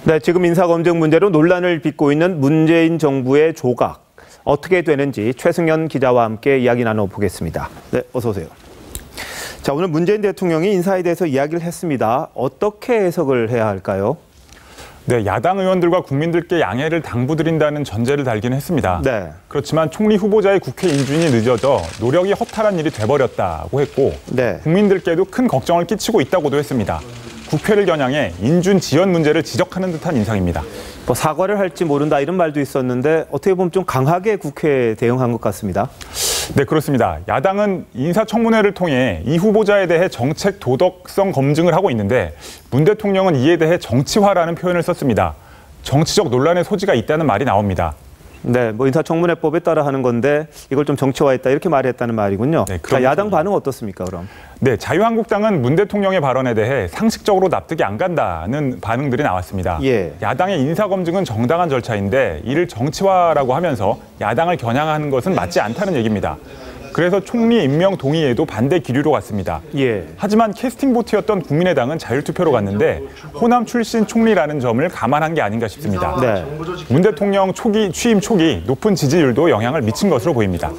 네, 지금 인사검증 문제로 논란을 빚고 있는 문재인 정부의 조각 어떻게 되는지 최승현 기자와 함께 이야기 나눠보겠습니다. 네, 어서 오세요. 자, 오늘 문재인 대통령이 인사에 대해서 이야기를 했습니다. 어떻게 해석을 해야 할까요? 네, 야당 의원들과 국민들께 양해를 당부드린다는 전제를 달기는 했습니다. 네. 그렇지만 총리 후보자의 국회 인준이 늦어져 노력이 허탈한 일이 돼버렸다고 했고 네. 국민들께도 큰 걱정을 끼치고 있다고도 했습니다. 국회를 겨냥해 인준 지연 문제를 지적하는 듯한 인상입니다. 뭐 사과를 할지 모른다 이런 말도 있었는데 어떻게 보면 좀 강하게 국회에 대응한 것 같습니다. 네, 그렇습니다. 야당은 인사청문회를 통해 이 후보자에 대해 정책 도덕성 검증을 하고 있는데 문 대통령은 이에 대해 정치화라는 표현을 썼습니다. 정치적 논란의 소지가 있다는 말이 나옵니다. 네, 뭐 인사청문회법에 따라 하는 건데 이걸 좀 정치화했다 이렇게 말했다는 말이군요. 네, 자, 야당 반응 어떻습니까, 그럼? 네, 자유한국당은 문 대통령의 발언에 대해 상식적으로 납득이 안 간다는 반응들이 나왔습니다. 예. 야당의 인사검증은 정당한 절차인데 이를 정치화라고 하면서 야당을 겨냥하는 것은 맞지 않다는 얘기입니다. 그래서 총리 임명 동의에도 반대 기류로 갔습니다. 예. 하지만 캐스팅 보트였던 국민의당은 자율투표로 갔는데 호남 출신 총리라는 점을 감안한 게 아닌가 싶습니다. 네. 문 대통령 취임 초기 높은 지지율도 영향을 미친 것으로 보입니다.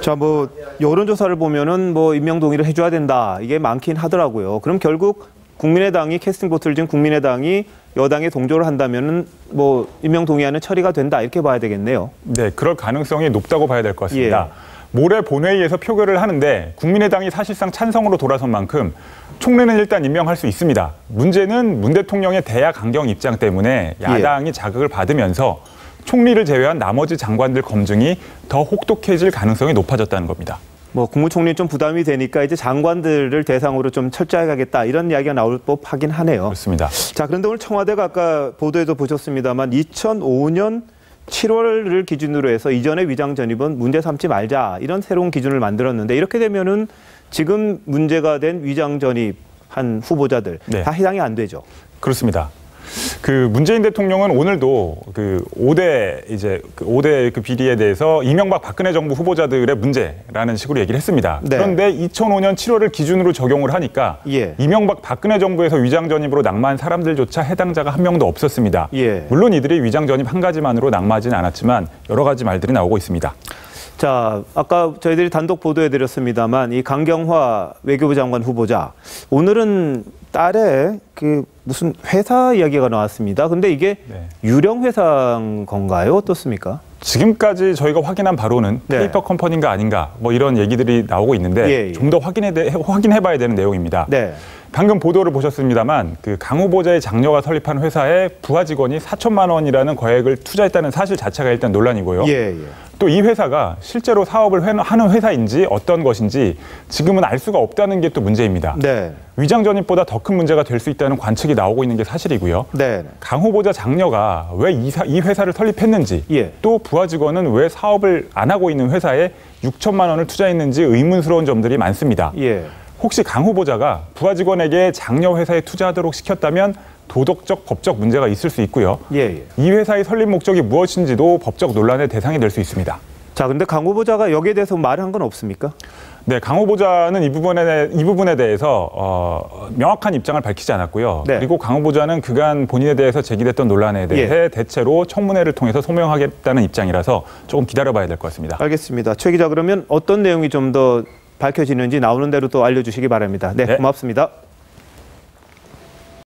자, 뭐 여론조사를 보면은 뭐 임명 동의를 해줘야 된다 이게 많긴 하더라고요. 그럼 결국 국민의당이 캐스팅 보트를 진 국민의당이 여당에 동조를 한다면은 뭐 임명 동의안은 처리가 된다 이렇게 봐야 되겠네요. 네, 그럴 가능성이 높다고 봐야 될 것 같습니다. 예. 모레 본회의에서 표결을 하는데 국민의당이 사실상 찬성으로 돌아선 만큼 총리는 일단 임명할 수 있습니다. 문제는 문 대통령의 대야 강경 입장 때문에 야당이 자극을 받으면서 총리를 제외한 나머지 장관들 검증이 더 혹독해질 가능성이 높아졌다는 겁니다. 뭐 국무총리 좀 부담이 되니까 이제 장관들을 대상으로 좀 철저하게 하겠다 이런 이야기가 나올 법하긴 하네요. 그렇습니다. 자, 그런데 오늘 청와대가 아까 보도에도 보셨습니다만 2005년 7월을 기준으로 해서 이전의 위장 전입은 문제 삼지 말자 이런 새로운 기준을 만들었는데 이렇게 되면은 지금 문제가 된 위장 전입한 후보자들 다 해당이 안 되죠. 그렇습니다. 그 문재인 대통령은 오늘도 그 5대 비리에 대해서 이명박 박근혜 정부 후보자들의 문제라는 식으로 얘기를 했습니다. 네. 그런데 2005년 7월을 기준으로 적용을 하니까 이명박 박근혜 정부에서 위장 전입으로 낙마한 사람들조차 해당자가 한 명도 없었습니다. 물론 이들이 위장 전입 한 가지만으로 낙마하지는 않았지만 여러 가지 말들이 나오고 있습니다. 자, 아까 저희들이 단독 보도해드렸습니다만 이 강경화 외교부 장관 후보자 오늘은 딸의 그 무슨 회사 이야기가 나왔습니다. 근데 이게 유령 회사인 건가요? 어떻습니까? 지금까지 저희가 확인한 바로는 페이퍼 컴퍼니인가 아닌가 뭐 이런 얘기들이 나오고 있는데 좀 더 확인해봐야 되는 내용입니다. 방금 보도를 보셨습니다만 그 강 후보자의 장녀가 설립한 회사에 부하 직원이 4천만 원이라는 거액을 투자했다는 사실 자체가 일단 논란이고요. 또 이 회사가 실제로 사업을 하는 회사인지 어떤 것인지 지금은 알 수가 없다는 게 또 문제입니다. 위장 전입보다 더 큰 문제가 될 수 있다는 관측이 나오고 있는 게 사실이고요. 강 후보자 장녀가 왜 이 회사를 설립했는지 또 부하 직원은 왜 사업을 안 하고 있는 회사에 6천만 원을 투자했는지 의문스러운 점들이 많습니다. 혹시 강 후보자가 부하 직원에게 장녀 회사에 투자하도록 시켰다면 도덕적, 법적 문제가 있을 수 있고요. 이 회사의 설립 목적이 무엇인지도 법적 논란의 대상이 될 수 있습니다. 자, 근데 강 후보자가 여기에 대해서 말한 건 없습니까? 네, 강 후보자는 이 부분에 대해서 명확한 입장을 밝히지 않았고요. 그리고 강 후보자는 그간 본인에 대해서 제기됐던 논란에 대해 대체로 청문회를 통해서 소명하겠다는 입장이라서 조금 기다려봐야 될 것 같습니다. 알겠습니다. 최 기자, 그러면 어떤 내용이 좀 더 밝혀지는지 나오는 대로 또 알려주시기 바랍니다. 네, 고맙습니다.